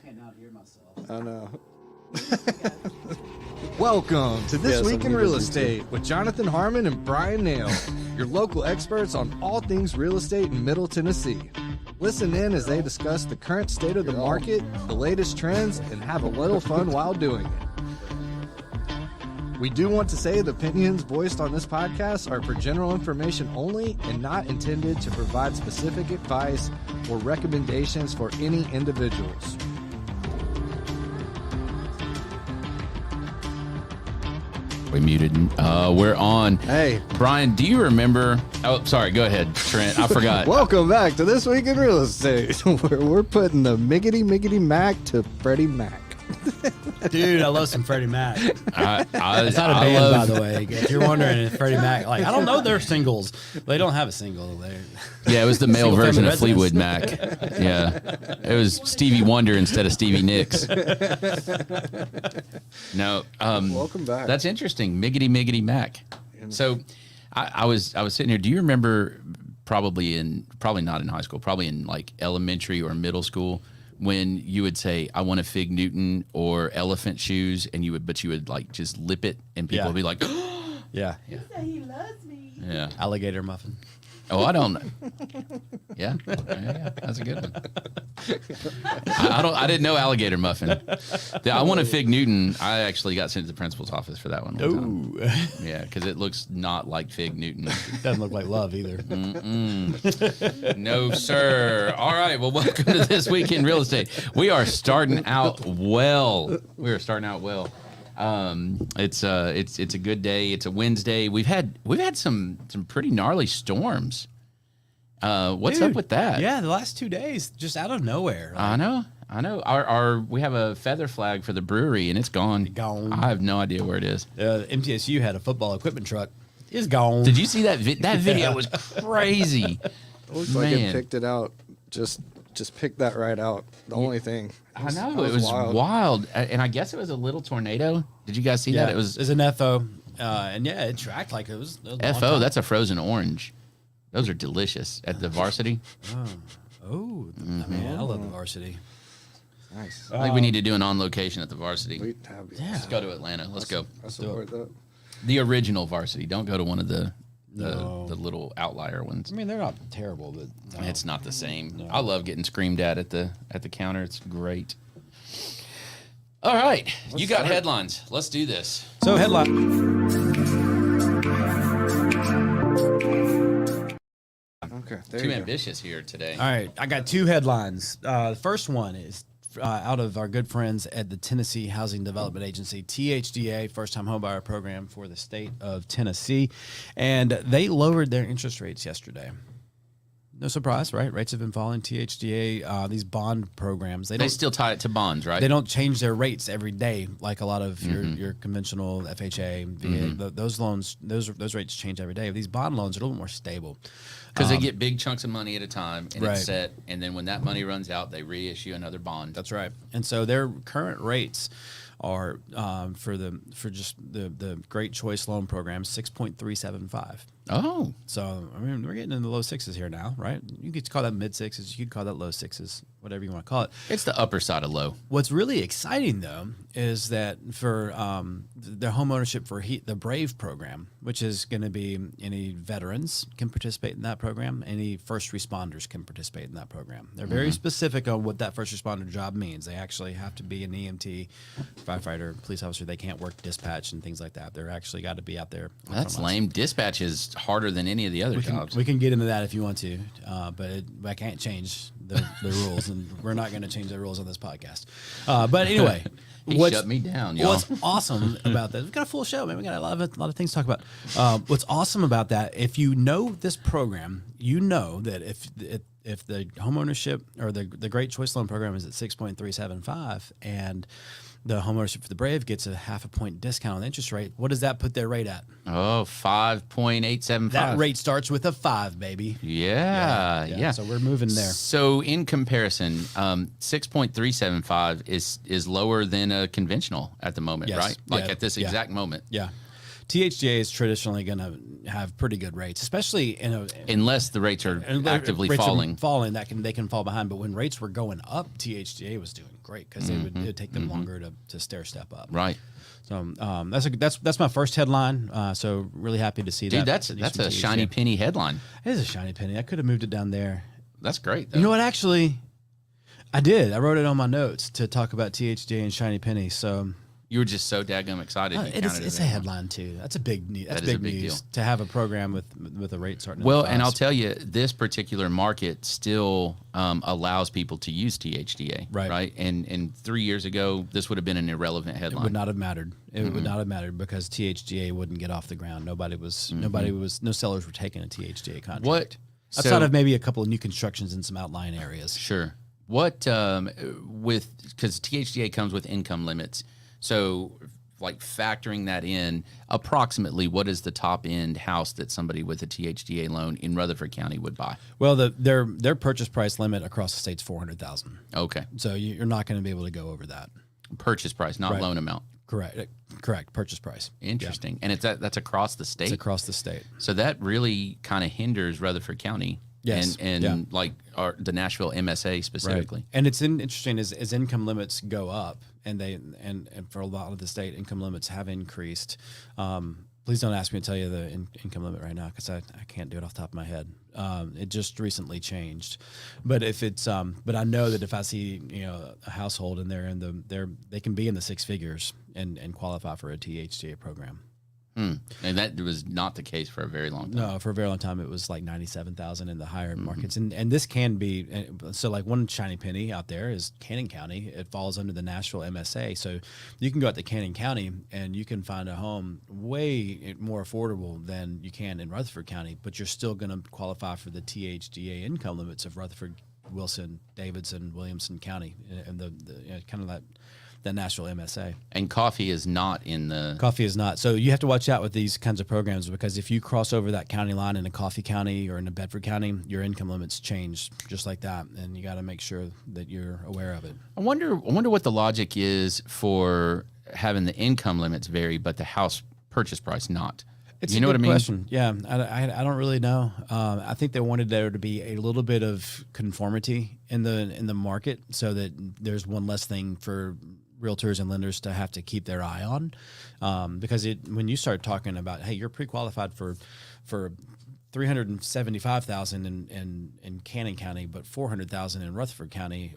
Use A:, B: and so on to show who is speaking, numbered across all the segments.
A: cannot hear myself.
B: I know.
C: Welcome to This Week in Real Estate with Jonathan Harmon and Bryan Nale, your local experts on all things real estate in Middle Tennessee. Listen in as they discuss the current state of the market, the latest trends, and have a little fun while doing it. We do want to say the opinions voiced on this podcast are for general information only and not intended to provide specific advice or recommendations for any individuals.
D: We muted. We're on.
C: Hey.
D: Bryan, do you remember? Oh, sorry. Go ahead, Trent. I forgot.
C: Welcome back to This Week in Real Estate, where we're putting the miggity Mac to Freddie Mac.
A: Dude, I love some Freddie Mac.
D: It's
A: not a band, by the way. If you're wondering, if Freddie Mac, like, I don't know their singles. They don't have a single there.
D: Yeah, it was the male version of Fleetwood Mac. Yeah, it was Stevie Wonder instead of Stevie Nicks. No,
C: Welcome back.
D: That's interesting. Miggity Mac. So, I was sitting here. Do you remember probably not in high school, probably in like elementary or middle school, when you would say, I want a Fig Newton or elephant shoes, and you would like just lip it, and people would be like,
A: Yeah.
E: He said he loves me.
D: yeah.
A: Alligator muffin.
D: Oh, I don't know. Yeah, that's a good one. I didn't know alligator muffin. I want a Fig Newton. I actually got sent to the principal's office for that one.
A: Ooh.
D: Yeah, because it looks not like Fig Newton.
A: Doesn't look like love either.
D: No, sir. All right. Well, welcome to This Week in Real Estate. We are starting out well. It's a good day. It's a Wednesday. We've had some pretty gnarly storms. What's up with that?
A: Yeah, the last 2 days, just out of nowhere. Like,
D: I know. We have a feather flag for the brewery, and it's gone. I have no idea where it is.
A: MTSU had a football equipment truck. It's gone.
D: Did you see that? That video was crazy.
C: It looks like it picked it out. Just picked that right out. The only thing.
D: I know. It was wild. And I guess it was a little tornado. Did you guys see that? It was
A: an FO. And yeah, it tracked like it was a
D: FO. That's a frozen orange. Those are delicious at the Varsity.
A: I mean, I love the Varsity.
C: Nice.
D: I think we need to do an on location at the Varsity.
A: Let's
D: go to Atlanta. Let's go.
C: I support that.
D: The original Varsity. Don't go to one of the little outlier ones.
A: I mean, they're not terrible, but
D: It's not the same. No. I love getting screamed at the counter. It's great. All right, you got headlines. Let's do this.
A: So headline.
C: Okay,
D: Too ambitious here today.
A: All right, I got two headlines. The first one is out of our good friends at the Tennessee Housing Development Agency, THDA, first-time homebuyer program for the state of Tennessee, and they lowered their interest rates yesterday. No surprise, right? Rates have been falling. THDA, these bond programs,
D: they still tie it to bonds, right?
A: They don't change their rates every day like a lot of your conventional FHA, VA. Those loans, those rates change every day. These bond loans are a little more stable.
D: Because they get big chunks of money at a time, and it's set, and then when that money runs out, they reissue another bond.
A: That's right. And so their current rates are for just the Great Choice Loan Program 6.375.
D: Oh,
A: so I mean we're getting in the low sixes here now, right? You could call that mid sixes, you could call that low sixes, whatever you want to call it.
D: It's the upper side of low.
A: What's really exciting though is that for the home ownership for the Brave program, which is going to be any veterans can participate in that program, any first responders can participate in that program. They're very specific on what that first responder job means. They actually have to be an EMT, firefighter, police officer. They can't work dispatch and things like that. They're actually got to be out there.
D: That's lame. Dispatch is harder than any of the other jobs.
A: We can get into that if you want to, but I can't change the rules, and we're not going to change the rules on this podcast. But anyway,
D: shut me down, y'all.
A: What's awesome about that? We've got a full show, man. We got a lot of things to talk about. What's awesome about that? If you know this program, you know that if the homeownership or the Great Choice Loan Program is at 6.375 and the homeownership for the Brave gets a 0.5 point discount on the interest rate, what does that put their rate at?
D: Oh, 5.875.
A: That rate starts with a 5, baby.
D: Yeah.
A: So we're moving there.
D: So in comparison, 6.375 is lower than a conventional at the moment, right? Like at this exact moment.
A: Yeah. THGA is traditionally going to have pretty good rates, especially
D: unless the rates are actively
A: rates
D: falling.
A: Are falling, they can fall behind. But when rates were going up, THGA was doing great because it would take them longer to stair step up.
D: Right.
A: So that's my first headline. So really happy to see
D: that.
A: Dude,
D: that's a shiny penny headline.
A: It is a shiny penny. I could have moved it down there.
D: That's great, though.
A: You know what? Actually, I did. I wrote it on my notes to talk about THGA and shiny penny. So
D: you were just so daggum excited.
A: It's a headline too. That's a big news. That's big news deal. To have a program with a rate starting.
D: Well, and I'll tell you, this particular market still allows people to use THGA, right? And 3 years ago, this would have been an irrelevant headline.
A: It would not have mattered. It would not have mattered because THGA wouldn't get off the ground. No sellers were taking a THGA contract.
D: What?
A: Outside of maybe a couple of new constructions in some outlying areas.
D: Sure. What because THGA comes with income limits. So, like factoring that in, approximately, what is the top end house that somebody with a THGA loan in Rutherford County would buy?
A: Well, their purchase price limit across the state's $400,000.
D: Okay,
A: so you're not going to be able to go over that.
D: Purchase price, not loan amount.
A: Correct. Purchase price.
D: Interesting, and that's across the state.
A: It's across the state.
D: So that really kind of hinders Rutherford County.
A: Yes.
D: And like the Nashville MSA specifically.
A: Right. And it's interesting as income limits go up, and for a lot of the state, income limits have increased. Please don't ask me to tell you the income limit right now because I can't do it off the top of my head. It just recently changed, but if it's but I know that if I see a household and they can be in the six figures and qualify for a THGA program.
D: And that was not the case for a very long time.
A: No, for a very long time it was like 97,000 in the higher markets, and this can be so. Like one shiny penny out there is Cannon County. It falls under the Nashville MSA, so you can go out to Cannon County and you can find a home way more affordable than you can in Rutherford County, but you're still going to qualify for the THGA income limits of Rutherford, Wilson, Davidson, Williamson County, and the kind of that Nashville MSA.
D: And coffee is not in the...
A: Coffee is not. So you have to watch out with these kinds of programs because if you cross over that county line in a Coffee County or in a Bedford County, your income limits change just like that, and you got to make sure that you're aware of it.
D: I wonder what the logic is for having the income limits vary, but the house purchase price not.
A: It's a good question. Yeah, I don't really know. I think they wanted there to be a little bit of conformity in the market so that there's one less thing for realtors and lenders to have to keep their eye on, because when you start talking about, hey, you're pre-qualified for $375,000 in Cannon County, but $400,000 in Rutherford County,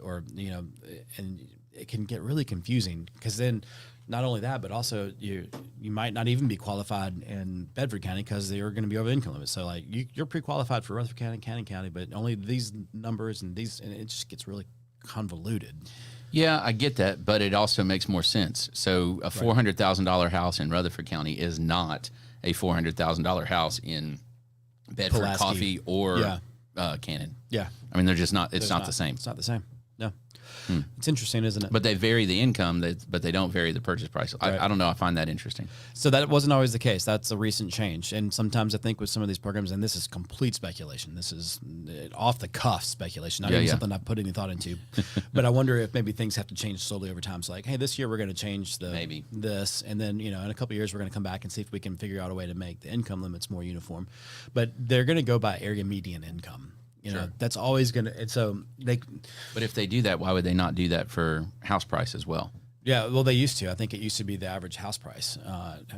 A: and it can get really confusing because then not only that, but also you might not even be qualified in Bedford County because they're going to be over income limits. So like you're pre-qualified for Rutherford County, Cannon County, but only these numbers and it just gets really convoluted.
D: Yeah, I get that, but it also makes more sense. So a $400,000 house in Rutherford County is not a $400,000 house in Bedford,
A: Pulaski.
D: Coffee, or Cannon.
A: Yeah.
D: I mean, they're just not. It's not the same.
A: It's not the same. No. It's interesting, isn't it?
D: But they vary the income, but they don't vary the purchase price. I don't know. I find that interesting.
A: So that wasn't always the case. That's a recent change. And sometimes I think with some of these programs, and this is complete speculation. This is off the cuff speculation, not even something I've put any thought into. But I wonder if maybe things have to change slowly over time. So like, hey, this year we're going to change this, and then in a couple of years we're going to come back and see if we can figure out a way to make the income limits more uniform. But they're going to go by area median income. That's always going to, and so
D: But if they do that, why would they not do that for house price as well?
A: Yeah, well, they used to. I think it used to be the average house price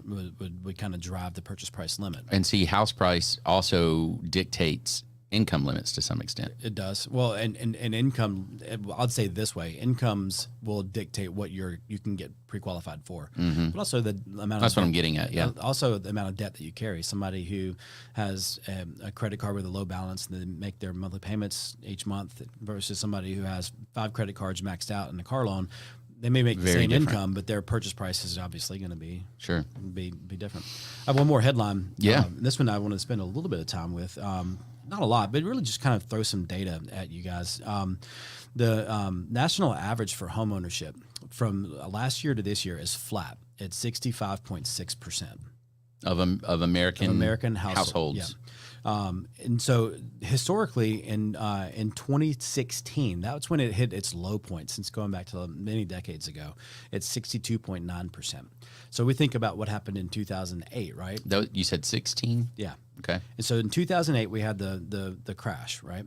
A: would kind of drive the purchase price limit.
D: And see, house price also dictates income limits to some extent.
A: It does. Well, and income, I'd say this way, incomes will dictate what you can get pre-qualified for. But also the amount
D: That's
A: of
D: what
A: debt,
D: I'm getting at, yeah.
A: Also the amount of debt that you carry. Somebody who has a credit card with a low balance and they make their monthly payments each month versus somebody who has 5 credit cards maxed out in a car loan. They may make the same income, but their purchase price is obviously going to be different. I have one more headline.
D: Yeah.
A: This one I want to spend a little bit of time with. Not a lot, but really just kind of throw some data at you guys. The national average for home ownership from last year to this year is flat at 65.6%
D: of American
A: households.
D: Yeah.
A: And so historically in 2016, that's when it hit its low point since going back to many decades ago. It's 62.9%. So we think about what happened in 2008, right?
D: You said 16?
A: Yeah.
D: Okay.
A: And so in 2008 we had the crash, right?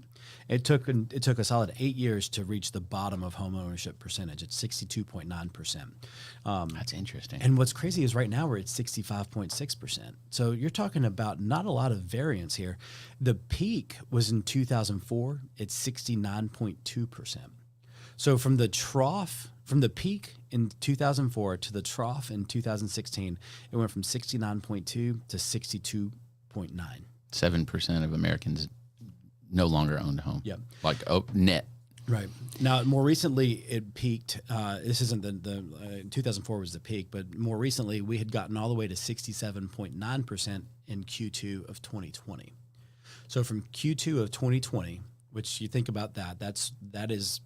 A: It took a solid 8 years to reach the bottom of home ownership percentage at 62.9%.
D: That's interesting.
A: And what's crazy is right now we're at 65.6%. So you're talking about not a lot of variance here. The peak was in 2004 at 69.2%. So from the peak in 2004 to the trough in 2016, it went from 69.2 to 62.9.
D: 7% of Americans no longer owned a home.
A: Yep.
D: Like net.
A: Right. Now, more recently, it peaked. This isn't the 2004 was the peak, but more recently, we had gotten all the way to 67.9% in Q2 of 2020. So from Q2 of 2020, which you think about that is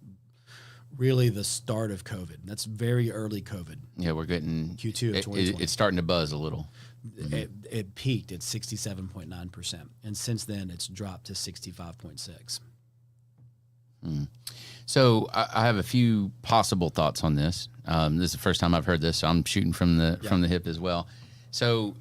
A: really the start of COVID. That's very early COVID.
D: Yeah, we're getting
A: Q2 of 2020.
D: It's starting to buzz a little.
A: It peaked at 67.9%, and since then it's dropped to 65.6.
D: So I have a few possible thoughts on this. This is the first time I've heard this, so I'm shooting from the hip as well. So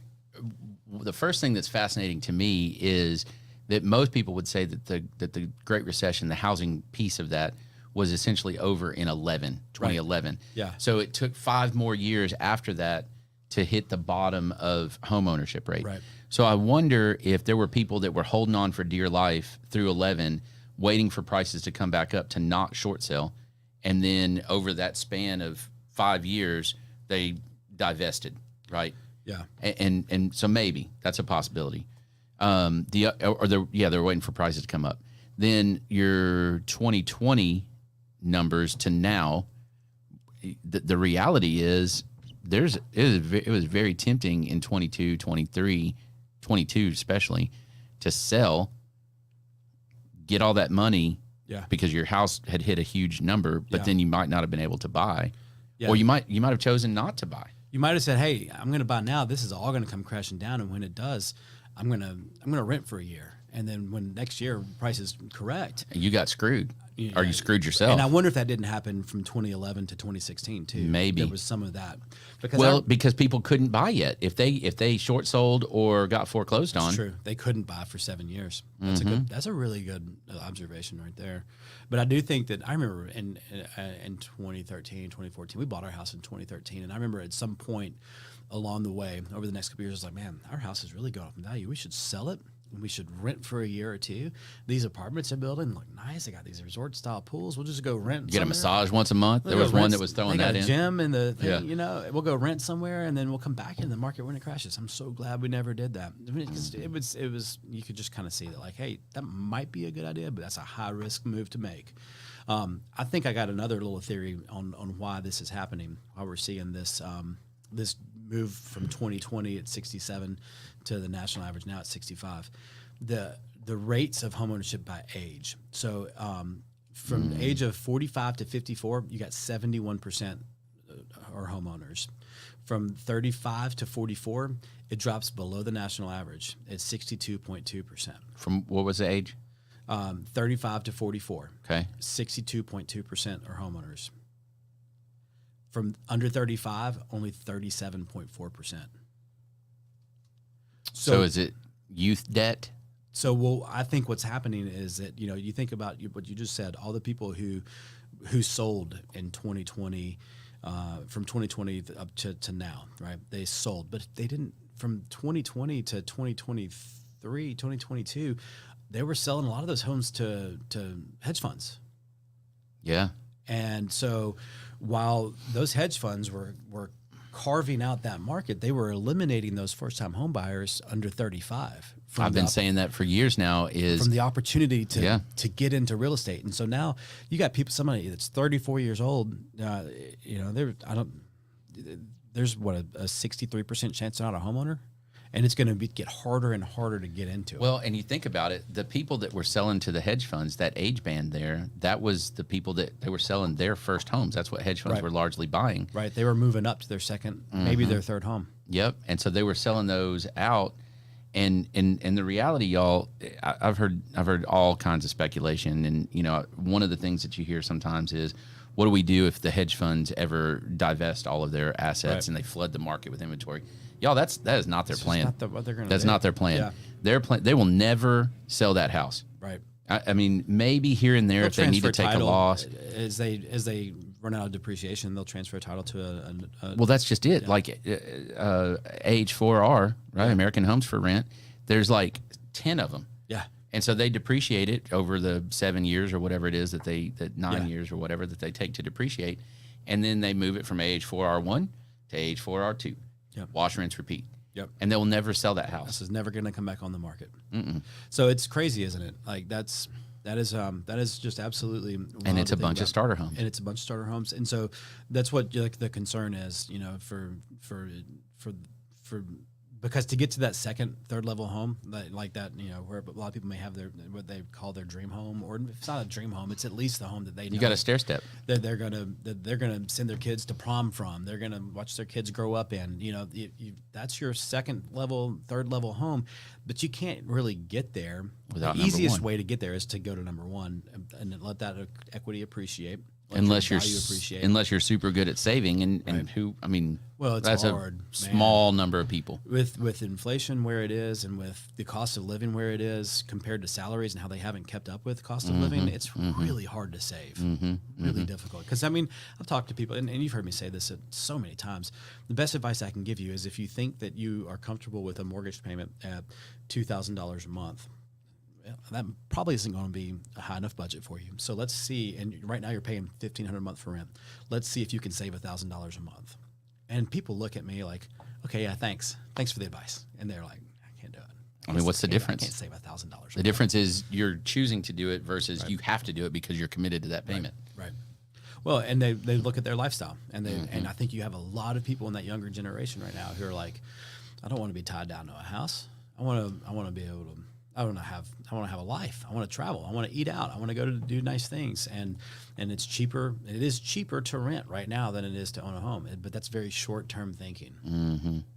D: the first thing that's fascinating to me is that most people would say that the Great Recession, the housing piece of that, was essentially over in 2011.
A: Right. Yeah.
D: So it took 5 more years after that to hit the bottom of home ownership rate.
A: Right.
D: So I wonder if there were people that were holding on for dear life through 11, waiting for prices to come back up to not short sell, and then over that span of 5 years, they divested, right?
A: Yeah.
D: And so maybe that's a possibility. They're waiting for prices to come up. Then your 2020 numbers to now, the reality is it was very tempting in 22, 23, 22 especially to sell, get all that money, because your house had hit a huge number, but then you might not have been able to buy, or you might have chosen not to buy.
A: You might have said, "Hey, I'm going to buy now. This is all going to come crashing down, and when it does, I'm going to rent for a year, and then when next year prices correct,
D: And you got screwed, or you screwed yourself."
A: And I wonder if that didn't happen from 2011 to 2016 too.
D: Maybe
A: there was some of that
D: because people couldn't buy yet. If they short sold or got foreclosed on,
A: true, they couldn't buy for 7 years. That's a really good observation right there. But I do think that I remember in 2013, 2014, we bought our house in 2013, and I remember at some point along the way over the next couple of years, I was like, man, our house is really going up in value. We should sell it. We should rent for a year or two. These apartments are building look nice. They got these resort style pools. We'll just go rent.
D: Get a massage once a month. There was one that was throwing that in.
A: A gym and the thing, we'll go rent somewhere and then we'll come back in the market when it crashes. I'm so glad we never did that. I mean, it was you could just kind of see that like, hey, that might be a good idea, but that's a high risk move to make. I think I got another little theory on why this is happening. Why we're seeing this this move from 2020 at 67 to the national average now at 65. The rates of homeownership by age. So from the age of 45 to 54, you got 71% are homeowners. From 35 to 44, it drops below the national average at 62.2%.
D: From what was the age?
A: 35 to 44.
D: Okay.
A: 62.2% are homeowners. From under 35, only 37.4%.
D: So is it youth debt?
A: So, I think what's happening is that, you think about what you just said, all the people who sold in 2020, from 2020 up to now, right? They sold, but they didn't, from 2020 to 2023, 2022, they were selling a lot of those homes to hedge funds.
D: Yeah.
A: And so while those hedge funds were carving out that market, they were eliminating those first-time home buyers under 35.
D: I've been saying that for years now. Is
A: from the opportunity to get into real estate, and so now you got somebody that's 34 years old. There's what a 63% chance they're not a homeowner, and it's going to get harder and harder to get into it.
D: Well, and you think about it, the people that were selling to the hedge funds, that age band there, that was the people that they were selling their first homes. That's what hedge funds were largely buying.
A: Right. They were moving up to their second, maybe their third home.
D: Yep. And so they were selling those out. And the reality, y'all, I've heard all kinds of speculation, and one of the things that you hear sometimes is, what do we do if the hedge funds ever divest all of their assets and they flood the market with inventory? Y'all, that is not their plan. That's not their plan.
A: Yeah.
D: They will never sell that house.
A: Right.
D: I mean, maybe here and there, if they need to take a loss,
A: as they run out of depreciation, they'll transfer title to a
D: well, that's just it. Yeah. Like AH4R, right? American Homes for Rent. There's like 10 of them.
A: Yeah.
D: And so they depreciate it over the 7 years or whatever it is that 9 years or whatever that they take to depreciate, and then they move it from AH4R1 to AH4R2.
A: Yep.
D: Wash, rinse, repeat.
A: Yep.
D: And they will never sell that house.
A: This is never going to come back on the market. So it's crazy, isn't it? Like that is just absolutely wild.
D: And it's a bunch of starter homes.
A: And it's a bunch of starter homes. And so that's what like the concern is, for because to get to that second, third level home, like that, where a lot of people may have what they call their dream home, or if it's not a dream home, it's at least the home that they know.
D: You got a stair step
A: that they're gonna send their kids to prom from. They're gonna watch their kids grow up in. That's your second level, third level home, but you can't really get there.
D: Without
A: the
D: number
A: easiest
D: one.
A: way to get there is to go to number one and let that equity appreciate.
D: Unless you're super good at saving, and who, I mean,
A: well, it's
D: that's
A: hard,
D: a small number of people.
A: With inflation where it is, and with the cost of living where it is compared to salaries and how they haven't kept up with cost of living, it's really hard to save. Really difficult. Because I mean, I've talked to people, and you've heard me say this so many times. The best advice I can give you is if you think that you are comfortable with a mortgage payment at $2,000 a month, that probably isn't going to be a high enough budget for you. So let's see. And right now you're paying $1,500 a month for rent. Let's see if you can save $1,000 a month. And people look at me like, okay, yeah, thanks for the advice. And they're like, I can't do it.
D: I mean, what's the difference?
A: I can't save $1,000.
D: The difference is you're choosing to do it versus you have to do it because you're committed to that payment.
A: Right. Well, and they look at their lifestyle, and and I think you have a lot of people in that younger generation right now who are like, I don't want to be tied down to a house. I want to be able to. I want to have a life. I want to travel. I want to eat out. I want to go to do nice things. And it's cheaper. It is cheaper to rent right now than it is to own a home. But that's very short term thinking.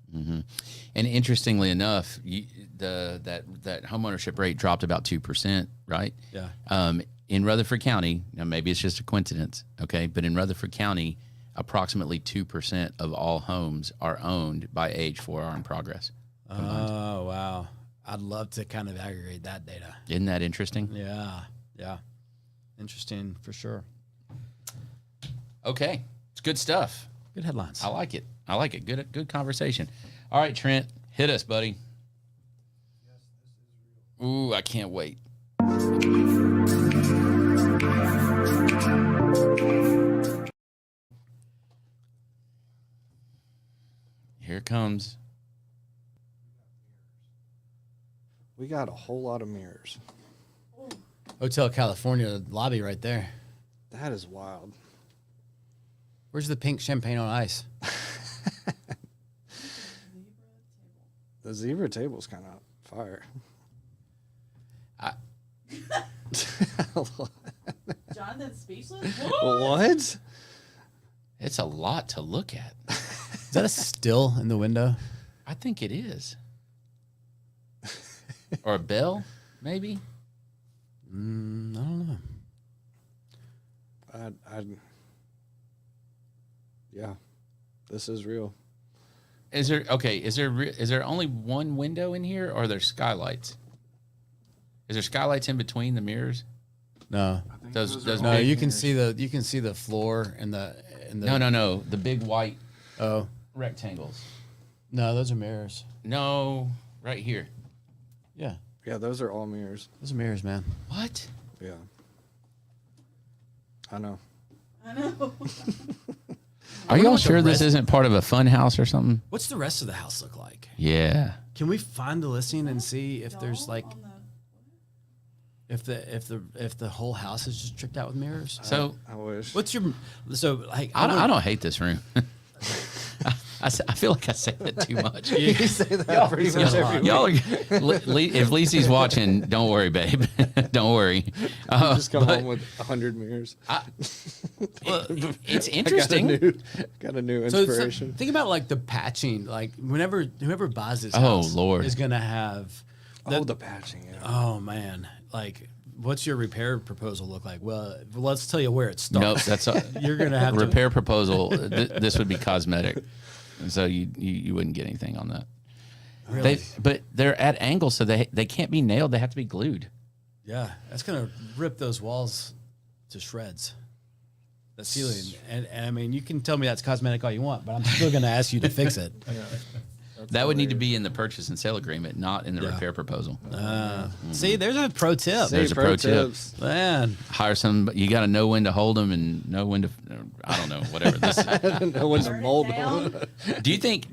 D: And interestingly enough, that homeownership rate dropped about 2%, right?
A: Yeah.
D: In Rutherford County, now maybe it's just a coincidence, okay, but in Rutherford County, approximately 2% of all homes are owned by AH4R in progress. Combined.
A: Oh wow. I'd love to kind of aggregate that data.
D: Isn't that interesting?
A: Yeah. Interesting for sure.
D: Okay. It's good stuff.
A: Good headlines.
D: I like it. Good conversation. All right, Trent, hit us, buddy. Ooh, I can't wait. Here it comes.
C: We got a whole lot of mirrors.
A: Hotel California lobby right there.
C: That is wild.
A: Where's the pink champagne on ice?
C: The zebra table's kind of fire.
B: Jonathan's speechless?
C: What?
D: It's a lot to look at.
A: Is that a still in the window?
D: I think it is. Or a bell, maybe?
A: I don't know.
C: Yeah, this is real.
D: Is there only one window in here, or are there skylights? Is there skylights in between the mirrors?
A: No.
D: Those
A: No,
D: big,
A: you can see the floor and the
D: no, the big white
A: Oh.
D: rectangles.
A: No, those are mirrors.
D: No, right here.
A: Yeah.
C: Yeah, those are all mirrors.
A: Those are mirrors, man.
D: What?
C: Yeah. I know.
D: Are y'all
A: what the
D: sure this
A: rest-
D: isn't part of a fun house or something?
A: What's the rest of the house look like?
D: Yeah.
A: Can we find the listing and see if there's like if the whole house is just tricked out with mirrors?
D: So
C: I wish.
A: What's your like?
D: I don't hate this room. I feel like I say that too much.
C: You say that pretty much every week.
D: Y'all are, if Lacey's watching, don't worry, babe. Don't worry.
C: Just come home with 100 mirrors.
D: Well, it's interesting.
C: Got a new
A: So
C: inspiration.
A: think about like the patching. Like whoever buys this
D: Oh,
A: house
D: Lord.
A: is gonna have.
C: the patching. Yeah.
A: Oh man, like what's your repair proposal look like? Well, let's tell you where it starts.
D: Nope, that's a
A: You're gonna have
D: repair proposal. This would be cosmetic, and so you wouldn't get anything on that.
A: Really?
D: But they're at angles, so they can't be nailed. They have to be glued.
A: Yeah, that's gonna rip those walls to shreds. The ceiling, and I mean, you can tell me that's cosmetic all you want, but I'm still gonna ask you to fix it.
D: That would need to be in the purchase and sale agreement, not in the
A: Yeah.
D: repair proposal.
A: See, there's a pro tip.
D: There's a pro tip.
C: tips.
A: Man,
D: Hire some. You got to know when to hold them and know when to. I don't know. Whatever. This.
C: No one's a
B: Burn it
C: mold.
B: down.
D: Do you think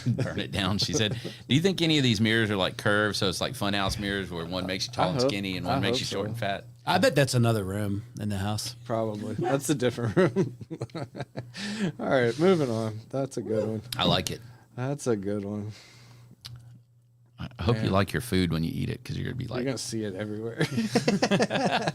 D: burn it down? She said. Do you think any of these mirrors are like curved, so it's like funhouse mirrors where one makes you tall and
C: hope-
D: skinny and
C: I
D: one makes
C: hope
D: you short
C: so.
D: and fat?
A: I bet that's another room in the house.
C: Probably. That's a different room. All right, moving on. That's a good one.
D: I like it.
C: That's a good one.
D: I hope you like your food when you eat it because you're gonna be
C: You're
D: like,
C: gonna see it everywhere.
A: I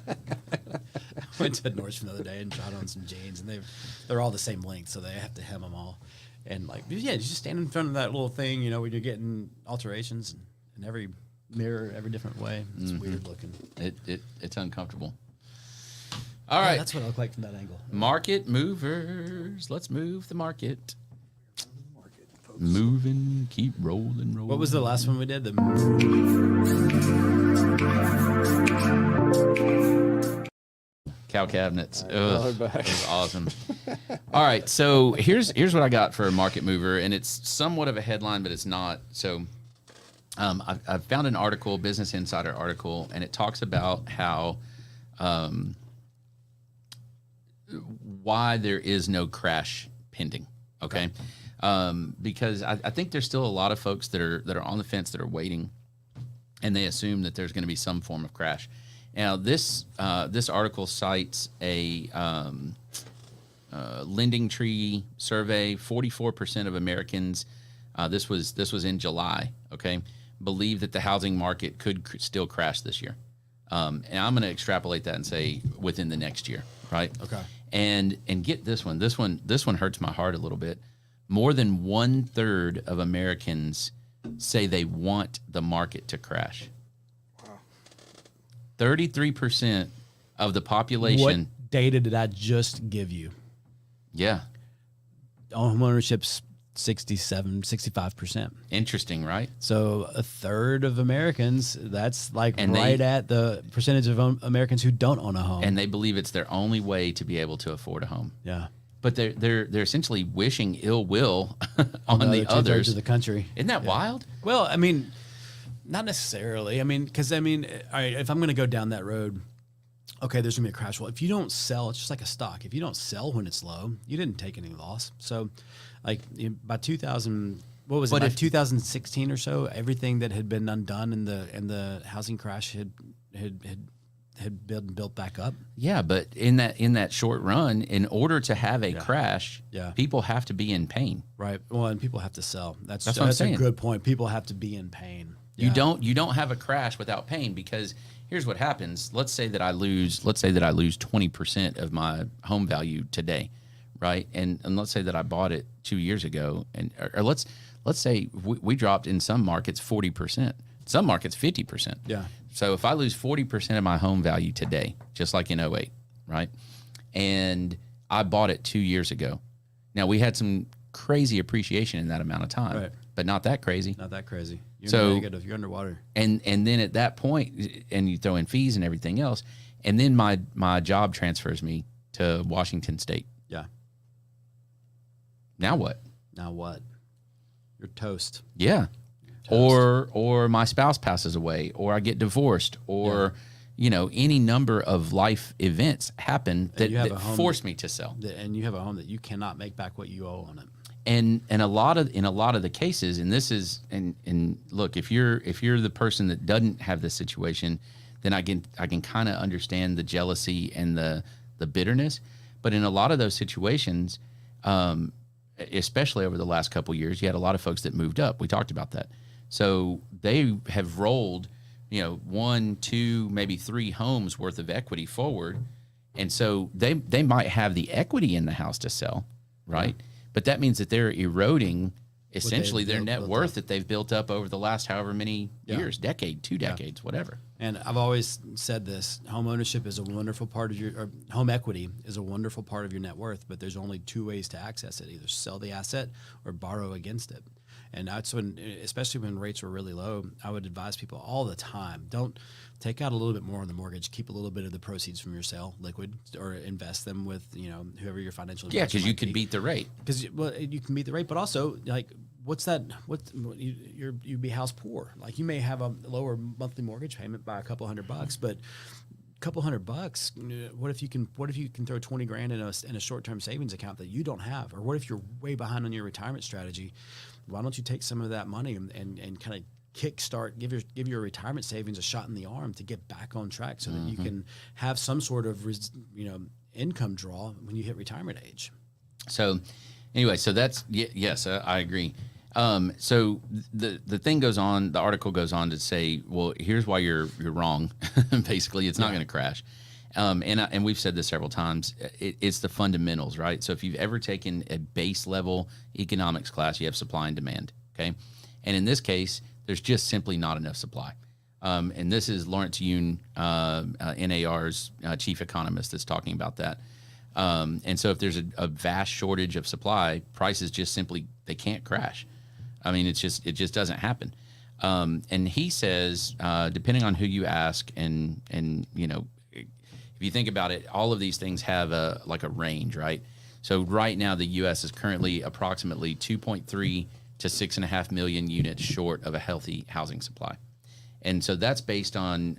A: went to Nordstrom the other day and tried on some jeans, and they're all the same length, so they have to hem them all. And like, yeah, you just stand in front of that little thing, you know, when you're getting alterations in every mirror, every different way. It's weird looking.
D: it's uncomfortable. All
A: Yeah,
D: right,
A: that's what I look like from that angle.
D: market movers. Let's move the market. Moving, keep rolling.
A: What was the last one we did?
D: Cow cabinets?
C: Now
D: Ugh,
C: we're back.
D: that was awesome. All right, so here's what I got for a market mover, and it's somewhat of a headline, but it's not. So I found an article, Business Insider article, and it talks about how why there is no crash pending. Okay. Because I think there's still a lot of folks that are on the fence that are waiting, and they assume that there's going to be some form of crash. Now, this article cites a Lending Tree survey. 44% of Americans, this was in July, okay, believe that the housing market could still crash this year. And I'm going to extrapolate that and say within the next year, right?
A: Okay.
D: And get this one. This one hurts my heart a little bit. More than 1/3 of Americans say they want the market to crash. 33% of the population.
A: What data did I just give you?
D: Yeah.
A: Home ownership's 65%.
D: Interesting, right?
A: So a third of Americans, that's like
D: And
A: right
D: they-
A: at the percentage of Americans who don't own a home.
D: And they believe it's their only way to be able to afford a home.
A: yeah.
D: But they're essentially wishing ill will on
A: The
D: the
A: other 2/3
D: others.
A: of the country.
D: Isn't that wild?
A: Well, I mean, not necessarily. I mean, because all right, if I'm going to go down that road, okay, there's going to be a crash. Well, if you don't sell, it's just like a stock. If you don't sell when it's low, you didn't take any loss. So, like by 2000, what was it?
D: But
A: By
D: if-
A: 2016 or so, everything that had been undone in the housing crash had been built back up.
D: Yeah, but in that short run, in order to have a crash,
A: Yeah.
D: people have to be in pain.
A: Right. Well, and people have to sell. That's
D: what I'm saying.
A: a good point. People have to be in pain.
D: You
A: Yeah.
D: don't have a crash without pain, because here's what happens. Let's say that I lose 20% of my home value today, right? And let's say that I bought it 2 years ago, and or let's say we dropped in some markets 40%, some markets 50%.
A: Yeah.
D: So if I lose 40% of my home value today, just like in 2008, right? And I bought it 2 years ago. Now we had some crazy appreciation in that amount of time,
A: Right.
D: but not that crazy.
A: Not that crazy. You're
D: So-
A: negative. You're underwater.
D: And then at that point, and you throw in fees and everything else, and then my job transfers me to Washington State.
A: Yeah.
D: Now what?
A: Now what? You're toast.
D: Yeah. Or my spouse passes away, or I get divorced, or any number of life events happen that,
A: you have
D: that
A: a home
D: force me to sell.
A: And you have a home that you cannot make back what you owe on it.
D: And in a lot of the cases, and this is and look, if you're the person that doesn't have this situation, then I can kind of understand the jealousy and the bitterness. But in a lot of those situations, especially over the last couple of years, you had a lot of folks that moved up. We talked about that. So they have rolled, 1, 2, maybe 3 homes worth of equity forward. And so they might have the equity in the house to sell, right? Yeah. But that means that they're eroding essentially their net worth that they've built up over the last however many years, decade, 2 decades, whatever.
A: And I've always said this: home ownership is a wonderful part of or home equity is a wonderful part of your net worth, but there's only 2 ways to access it: either sell the asset or borrow against it. And that's when, especially when rates were really low, I would advise people all the time: don't take out a little bit more on the mortgage, keep a little bit of the proceeds from your sale liquid, or invest them with whoever your financial advisor.
D: Yeah, because you could beat the rate.
A: Because you can beat the rate, but also what's that? You'd be house poor. Like, you may have a lower monthly mortgage payment by a couple $100, but a couple $100. What if you can throw 20 grand in a short term savings account that you don't have? Or what if you're way behind on your retirement strategy? Why don't you take some of that money and kind of kickstart, give your retirement savings a shot in the arm to get back on track, so that you can have some sort of income draw when you hit retirement age.
D: So anyway, so that's yes, I agree. So the thing goes on, the article goes on to say, well, here's why you're wrong. Basically, it's not going to crash. And we've said this several times. It's the fundamentals, right? So if you've ever taken a base level economics class, you have supply and demand. Okay, and in this case, there's just simply not enough supply. And this is Lawrence Yun, NAR's chief economist, that's talking about that. And so if there's a vast shortage of supply, prices just simply, they can't crash. I mean, it just doesn't happen. And he says, depending on who you ask, and if you think about it, all of these things have a range, right? So right now, the U.S. is currently approximately 2.3 to 6.5 million units short of a healthy housing supply. And so that's based on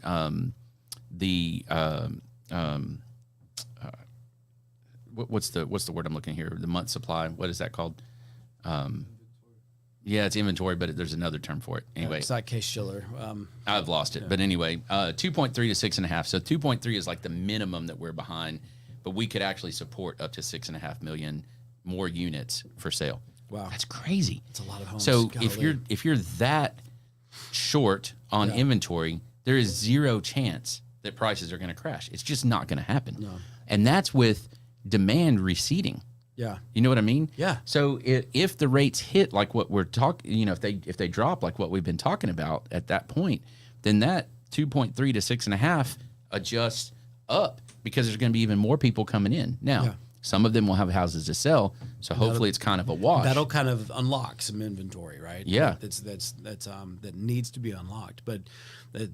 D: what's the word I'm looking here? The month supply. What is that called? Yeah, it's inventory, but there's another term for it. Anyway,
A: it's not Kayce Schiller.
D: I've lost it, but anyway, 2.3 to 6.5. So 2.3 is like the minimum that we're behind, but we could actually support up to 6.5 million more units for sale.
A: Wow,
D: that's crazy.
A: It's a lot of homes.
D: So if you're that short on inventory, there is zero chance that prices are going to crash. It's just not going to happen.
A: No.
D: And that's with demand receding.
A: Yeah.
D: You know what I mean?
A: Yeah.
D: So if the rates hit like what we're talking, if they drop like what we've been talking about at that point, then that 2.3 to 6.5 adjusts up, because there's going to be even more people coming in. Now, some of them will have houses to sell, so hopefully it's kind of a wash.
A: That'll kind of unlock some inventory, right?
D: Yeah.
A: That needs to be unlocked. But that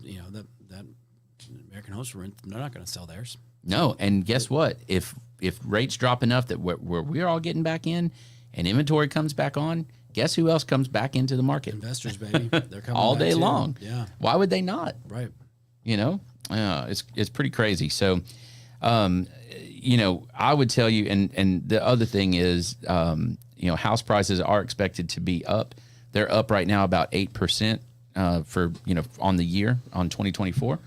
A: American Homes for Rent, they're not going to sell theirs.
D: No, and guess what? If rates drop enough that we're all getting back in, and inventory comes back on, guess who else comes back into the market?
A: Investors, baby. They're coming
D: all
A: back
D: day
A: too.
D: long.
A: Yeah.
D: Why would they not?
A: Right.
D: It's pretty crazy. So, I would tell you, and the other thing is, house prices are expected to be up. They're up right now about 8% for on the year, on 2024.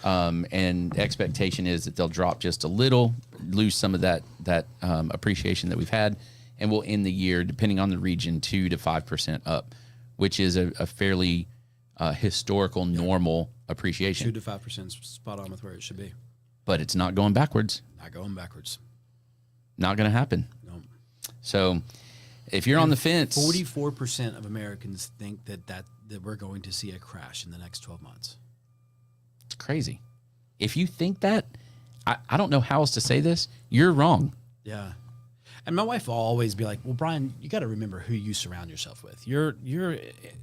D: And expectation is that they'll drop just a little, lose some of that appreciation that we've had, and we'll end the year, depending on the region, 2 to 5% up, which is a fairly historical normal appreciation.
A: 2 to 5% spot on with where it should be.
D: But it's not going backwards.
A: Not going backwards.
D: Not going to happen.
A: No.
D: So if you're on the fence,
A: 44% of Americans think that we're going to see a crash in the next 12 months.
D: It's crazy. If you think that, I don't know how else to say this. You're wrong.
A: Yeah. And my wife will always be like, well, Bryan, you got to remember who you surround yourself with. You're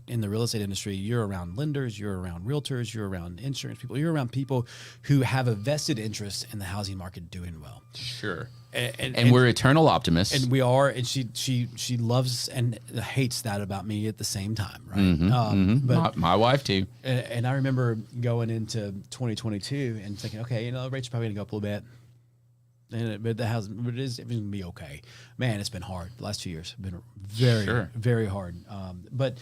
A: in the real estate industry. You're around lenders. You're around realtors. You're around insurance people. You're around people who have a vested interest in the housing market doing well.
D: Sure.
A: And
D: we're eternal optimists.
A: And we are. And she loves and hates that about me at the same time, right?
D: Mm-hmm,
A: But
D: my wife too.
A: And I remember going into 2022 and thinking, okay, rates are probably going to go up a little bit. But it's going to be okay. Man, it's been hard. The last 2 years have been very, very hard. But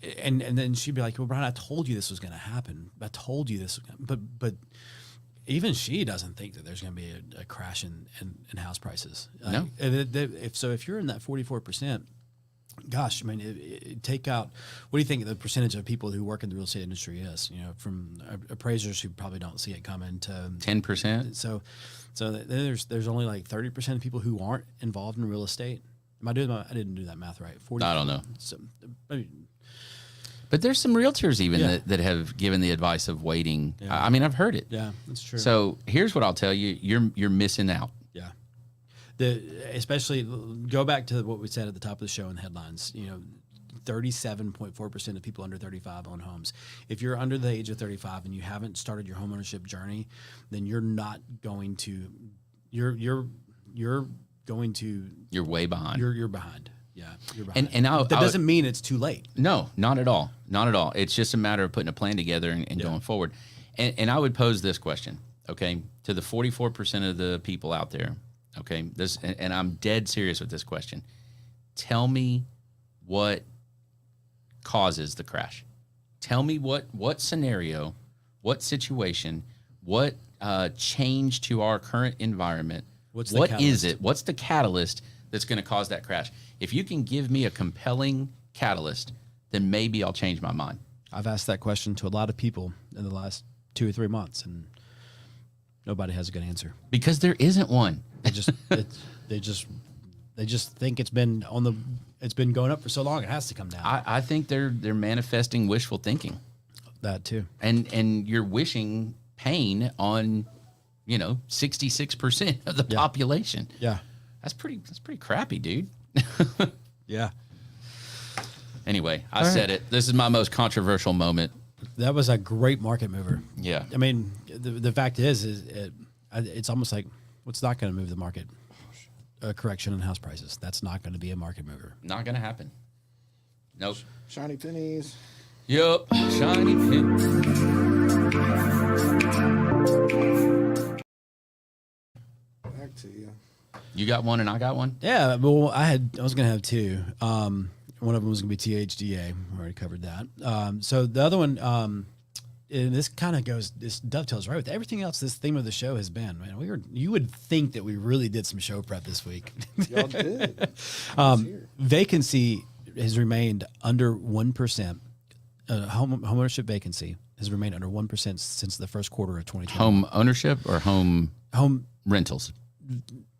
A: then she'd be like, well, Bryan, I told you this was going to happen. I told you this. But even she doesn't think that there's going to be a crash in house prices.
D: No.
A: If you're in that 44%, gosh, I mean, take out, what do you think the percentage of people who work in the real estate industry is? You know, from appraisers who probably don't see it coming to
D: 10%.
A: So there's only like 30% of people who aren't involved in real estate. I didn't do that math right. 40.
D: I don't know.
A: So, I mean,
D: But there's some realtors even
A: Yeah.
D: that have given the advice of waiting.
A: Yeah.
D: I mean, I've heard it.
A: yeah, that's true.
D: So here's what I'll tell you: you're missing out.
A: Yeah. Especially go back to what we said at the top of the show in the headlines. You know, 37.4% of people under 35 own homes. If you're under the age of 35 and you haven't started your homeownership journey, then you're not going to. You're going to.
D: You're way behind.
A: You're behind. Yeah, you're behind.
D: And
A: that doesn't mean it's too late.
D: No, not at all. Not at all. It's just a matter of putting a plan together and going forward. And I would pose this question, okay, to the 44% of the people out there, okay, and I'm dead serious with this question. Tell me what causes the crash. Tell me what scenario, what situation, what change to our current environment,
A: What's the
D: what
A: catalyst?
D: is it? What's the catalyst that's going to cause that crash? If you can give me a compelling catalyst, then maybe I'll change my mind.
A: I've asked that question to a lot of people in the last 2 or 3 months, and nobody has a good answer.
D: Because there isn't one.
A: They just think it's been going up for so long, it has to come down.
D: I think they're manifesting wishful thinking.
A: That too.
D: And you're wishing pain on, 66% of the population.
A: Yeah.
D: That's pretty crappy, dude.
A: Yeah.
D: Anyway, I said it. This is my most controversial moment.
A: That was a great market mover.
D: Yeah.
A: I mean, the fact is it's almost like what's not going to move the market? A correction in house prices. That's not going to be a market mover.
D: Not going to happen. Nope.
C: Shiny pennies.
D: Yup. Shiny pin.
C: Back to you.
D: You got one and I got one?
A: Yeah, well, I was going to have two. One of them was going to be THDA. We already covered that. So the other one, and this dovetails right with everything else this theme of the show has been. Man, you would think that we really did some show prep this week.
C: Y'all did.
A: Vacancy has remained under 1%. Home ownership vacancy has remained under 1% since the first quarter of 2020.
D: Home ownership or home rentals?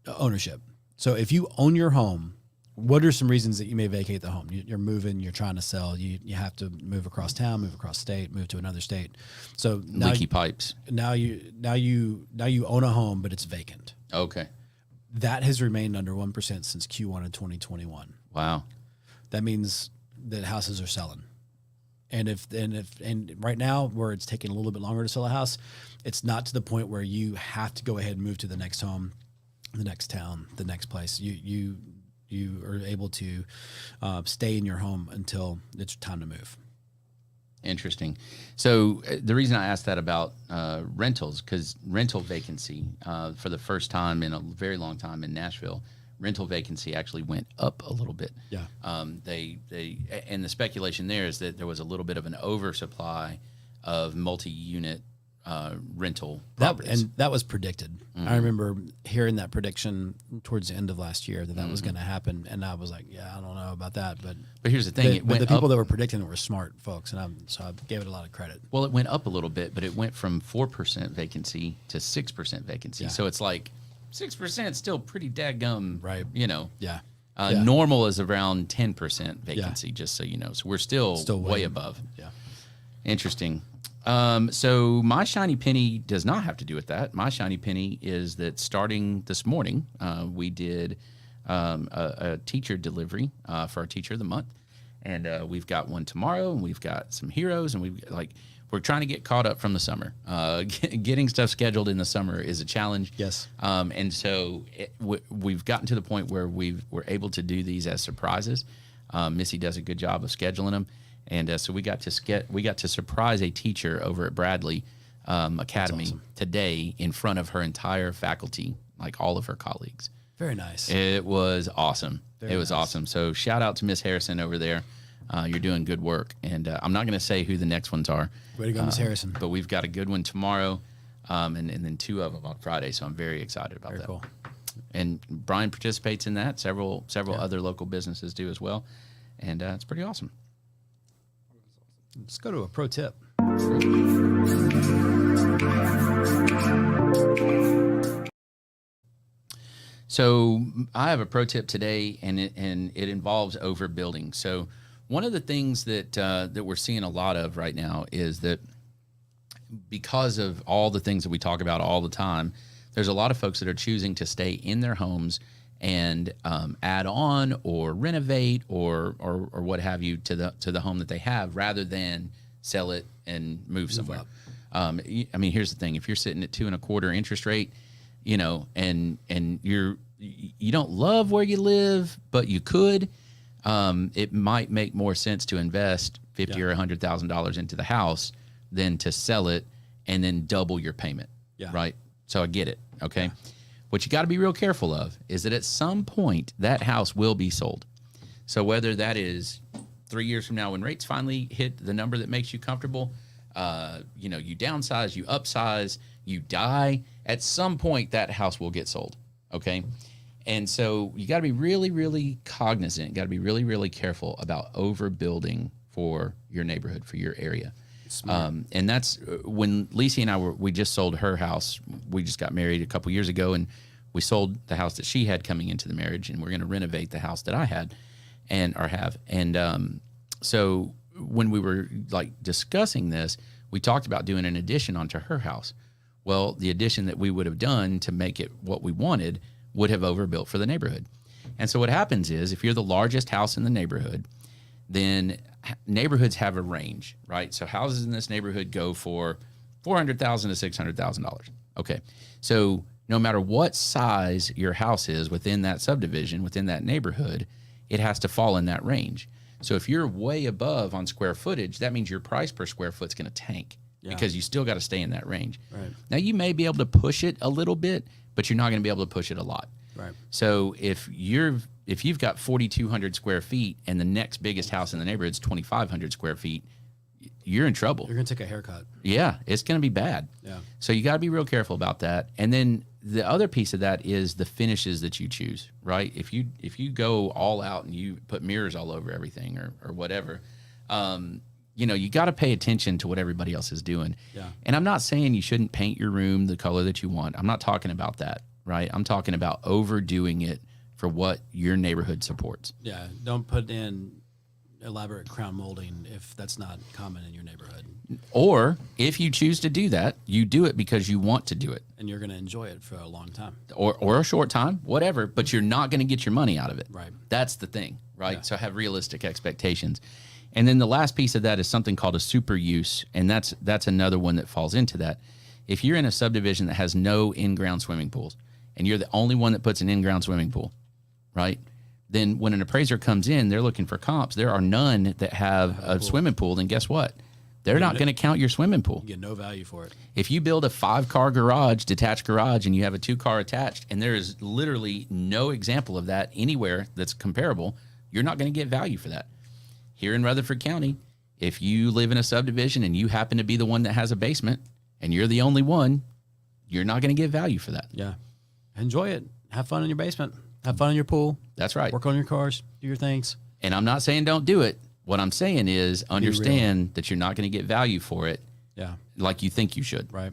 A: Ownership. So if you own your home, what are some reasons that you may vacate the home? You're moving, you're trying to sell, you have to move across town, move across state, move to another state. So now
D: Leaky pipes.
A: Now you own a home, but it's vacant.
D: Okay.
A: That has remained under 1% since Q1 of 2021.
D: Wow.
A: That means that houses are selling. And right now where it's taking a little bit longer to sell a house, it's not to the point where you have to go ahead and move to the next home, the next town, the next place. You are able to stay in your home until it's time to move.
D: Interesting. So the reason I asked that about rentals, because rental vacancy for the first time in a very long time in Nashville, rental vacancy actually went up a little bit.
A: Yeah.
D: And the speculation there is that there was a little bit of an oversupply of multi-unit rental properties.
A: And that was predicted.
D: Mm-hmm.
A: I remember hearing that prediction towards the end of last year that was going to happen, and I was like, "Yeah, I don't know about that." But
D: here's the thing:
A: the people that were predicting it were smart folks, and so I gave it a lot of credit.
D: Well, it went up a little bit, but it went from 4% vacancy to 6% vacancy.
A: Yeah.
D: So it's like 6% is still pretty dadgum,
A: Right.
D: Yeah.
A: Yeah.
D: Normal is around 10% vacancy, just so you know. So we're still way above.
A: Yeah.
D: Interesting. So my shiny penny does not have to do with that. My shiny penny is that starting this morning, we did a teacher delivery for our Teacher of the Month. And we've got one tomorrow, and we've got some heroes, and we're trying to get caught up from the summer. Getting stuff scheduled in the summer is a challenge.
A: Yes.
D: And so we've gotten to the point where we're able to do these as surprises. Missy does a good job of scheduling them. And so we got to surprise a teacher over at Bradley Academy today in front of her entire faculty, like all of her colleagues.
A: Very nice.
D: It was awesome.
A: Very
D: it was
A: nice.
D: awesome. So shout out to Miss Harrison over there. You're doing good work. And I'm not going to say who the next ones are.
A: Way to go, Miss Harrison.
D: But we've got a good one tomorrow. and then 2 of them on Friday. So I'm very excited about
A: Very
D: that.
A: cool.
D: And Bryan participates in that. Several other local businesses do as well, and it's pretty awesome.
A: Let's go to a pro tip.
D: So I have a pro tip today, and it involves overbuilding. So one of the things that we're seeing a lot of right now is that because of all the things that we talk about all the time, there's a lot of folks that are choosing to stay in their homes and add on or renovate or what have you to the home that they have, rather than sell it and move somewhere. I mean, here's the thing: if you're sitting at 2.25% interest rate, and you don't love where you live, but you could, it might make more sense to invest $50,000 or $100,000 into the house than to sell it and then double your payment.
A: Yeah.
D: Right. So I get it. Okay. Yeah. What you got to be real careful of is that at some point that house will be sold. So whether that is 3 years from now when rates finally hit the number that makes you comfortable, you downsize, you upsize, you die, at some point that house will get sold. Okay. And so you got to be really, really cognizant, got to be really, really careful about overbuilding for your neighborhood, for your area. And that's when Lacey and we just sold her house. We just got married a couple years ago, and we sold the house that she had coming into the marriage, and we're going to renovate the house that I had have. And so when we were like discussing this, we talked about doing an addition onto her house. Well, the addition that we would have done to make it what we wanted would have overbuilt for the neighborhood. And so what happens is, if you're the largest house in the neighborhood, then neighborhoods have a range, right? So houses in this neighborhood go for $400,000 to $600,000. Okay. So no matter what size your house is within that subdivision, within that neighborhood, it has to fall in that range. So if you're way above on square footage, that means your price per square foot is going to tank because you still got to stay in that range.
A: Right.
D: Now you may be able to push it a little bit, but you're not going to be able to push it a lot.
A: Right.
D: So if you've got 4,200 square feet and the next biggest house in the neighborhood is 2,500 square feet, you're in trouble.
A: You're going to take a haircut.
D: Yeah, it's going to be bad.
A: Yeah.
D: So you got to be real careful about that. And then the other piece of that is the finishes that you choose, right? If you go all out and you put mirrors all over everything or whatever, you got to pay attention to what everybody else is doing.
A: Yeah.
D: And I'm not saying you shouldn't paint your room the color that you want. I'm not talking about that, right? I'm talking about overdoing it for what your neighborhood supports.
A: Yeah. Don't put in elaborate crown molding if that's not common in your neighborhood.
D: Or if you choose to do that, you do it because you want to do it.
A: And you're going to enjoy it for a long time.
D: Or a short time, whatever, but you're not going to get your money out of it.
A: Right.
D: That's the thing, right?
A: Yeah.
D: So have realistic expectations. And then the last piece of that is something called a super use, and that's another one that falls into that. If you're in a subdivision that has no in-ground swimming pools, and you're the only one that puts an in-ground swimming pool, right? Then when an appraiser comes in, they're looking for comps. There are none that have a swimming pool. Then guess what? They're not going to count your swimming pool.
A: You get no value for it.
D: If you build a 5-car garage, detached garage, and you have a 2-car attached, and there is literally no example of that anywhere that's comparable, you're not going to get value for that. Here in Rutherford County, if you live in a subdivision and you happen to be the one that has a basement and you're the only one, you're not going to get value for that.
A: Yeah. Enjoy it. Have fun in your basement. Have fun in your pool.
D: That's right.
A: Work on your cars. Do your things.
D: And I'm not saying don't do it. What I'm saying is understand that you're not going to get value for it.
A: Yeah.
D: Like you think you should.
A: Right.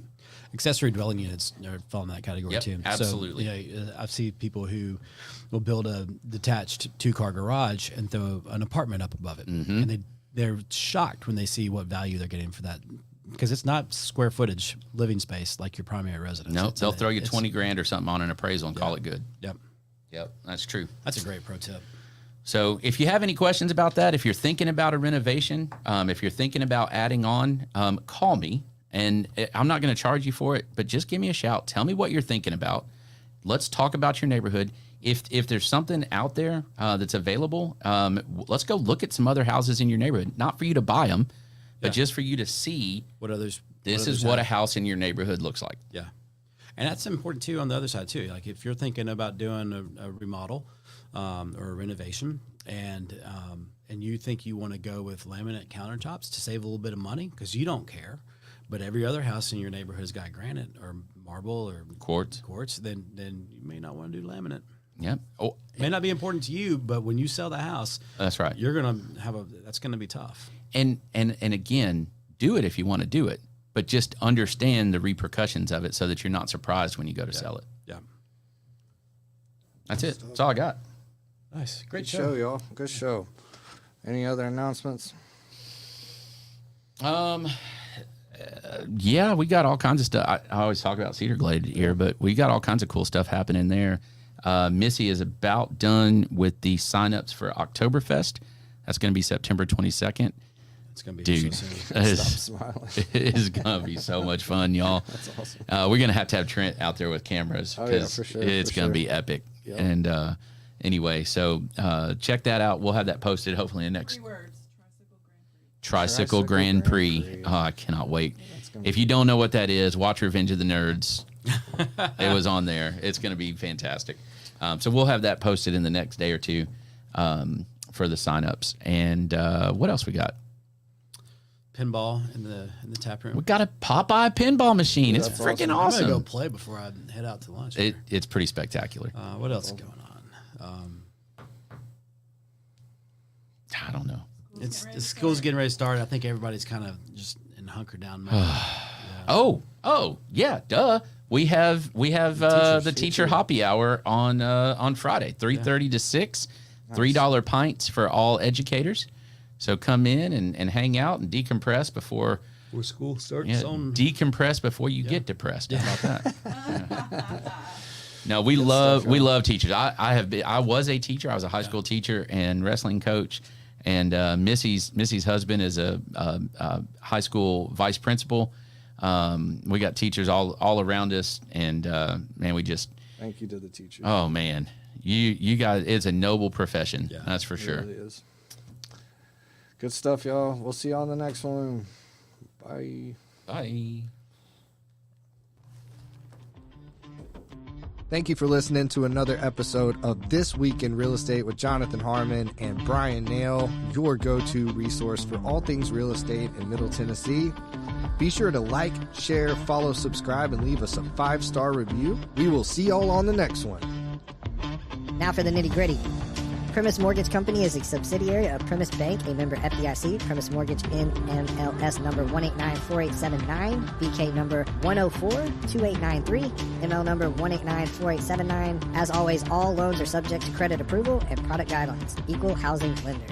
A: Accessory dwelling units fall in that category
D: Yep,
A: too.
D: absolutely.
A: So, I've seen people who will build a detached 2-car garage and throw an apartment up above it.
D: Mm-hmm.
A: And they're shocked when they see what value they're getting for that, because it's not square footage living space like your primary residence.
D: No, they'll throw you 20 grand or something on an appraisal and call it good.
A: Yep.
D: Yep, that's true.
A: That's a great pro tip.
D: So if you have any questions about that, if you're thinking about a renovation, if you're thinking about adding on, call me. And I'm not going to charge you for it, but just give me a shout. Tell me what you're thinking about. Let's talk about your neighborhood. If there's something out there that's available, let's go look at some other houses in your neighborhood. Not for you to buy them, but just for you to see
A: What others?
D: this is what a house in your neighborhood looks like.
A: Yeah. And that's important too on the other side too. Like if you're thinking about doing a remodel or a renovation, and you think you want to go with laminate countertops to save a little bit of money because you don't care, but every other house in your neighborhood's got granite or marble or
D: Quartz.
A: then you may not want to do laminate.
D: Yep. Oh,
A: It may not be important to you, but when you sell the house,
D: that's right.
A: you're gonna that's gonna be tough.
D: And again, do it if you want to do it, but just understand the repercussions of it so that you're not surprised when you go to sell it.
A: Yeah.
D: That's it. That's all I got.
A: Nice. Great
C: Good show, y'all. Good show. Any other announcements?
D: Yeah, we got all kinds of stuff. I always talk about Cedar Glade here, but we got all kinds of cool stuff happening there. Missy is about done with the signups for Oktoberfest. That's going to be September 22nd.
A: It's gonna be
D: Dude,
A: so soon.
C: Stop smiling.
D: it is going to be so much fun, y'all.
C: That's awesome.
D: We're going to have Trent out there with cameras
C: Oh, yeah,
D: because
C: for sure,
D: it's
C: for
D: going to
C: sure.
D: be epic.
C: Yep.
D: And anyway, so check that out. We'll have that posted hopefully in the next
B: 3 words.
D: Tricycle Grand Prix. Oh, I cannot wait. If you don't know what that is, watch Revenge of the Nerds. It was on there. It's going to be fantastic. So we'll have that posted in the next day or two for the signups. And what else we got?
A: Pinball in the tap room.
D: We got a Popeye pinball machine. It's
C: That's
D: freaking
A: I'm gonna go
D: awesome.
A: play before I head out to lunch.
D: It's pretty spectacular.
A: What else is going on?
D: I don't know.
A: It's the school's getting ready to start. I think everybody's kind of just in hunker down mode.
D: Oh, yeah, duh. We have the teacher happy hour on Friday, 3:30 to 6, $3 pints for all educators. So come in and hang out and decompress before
A: school starts
D: decompress before you get depressed. How about that? No, we love teachers. I was a teacher. I was a high school teacher and wrestling coach. And Missy's husband is a high school vice principal. We got teachers all around us, and man, we just
C: Thank you to the teachers.
D: oh man, you guys, it's a noble profession.
A: Yeah,
D: that's for
C: It
D: sure.
C: really is. Good stuff, y'all. We'll see you on the next one. Bye.
D: Bye.
C: Thank you for listening to another episode of This Week in Real Estate with Jonathan Harmon and Bryan Nale, your go-to resource for all things real estate in Middle Tennessee. Be sure to like, share, follow, subscribe, and leave us a 5-star review. We will see y'all on the next one.
E: Now for the nitty-gritty. Premise Mortgage Company is a subsidiary of Premise Bank, a member FDIC. Premise Mortgage NMLS number 1894879, BK number 1042893, ML number 1894879. As always, all loans are subject to credit approval and product guidelines. Equal housing lender.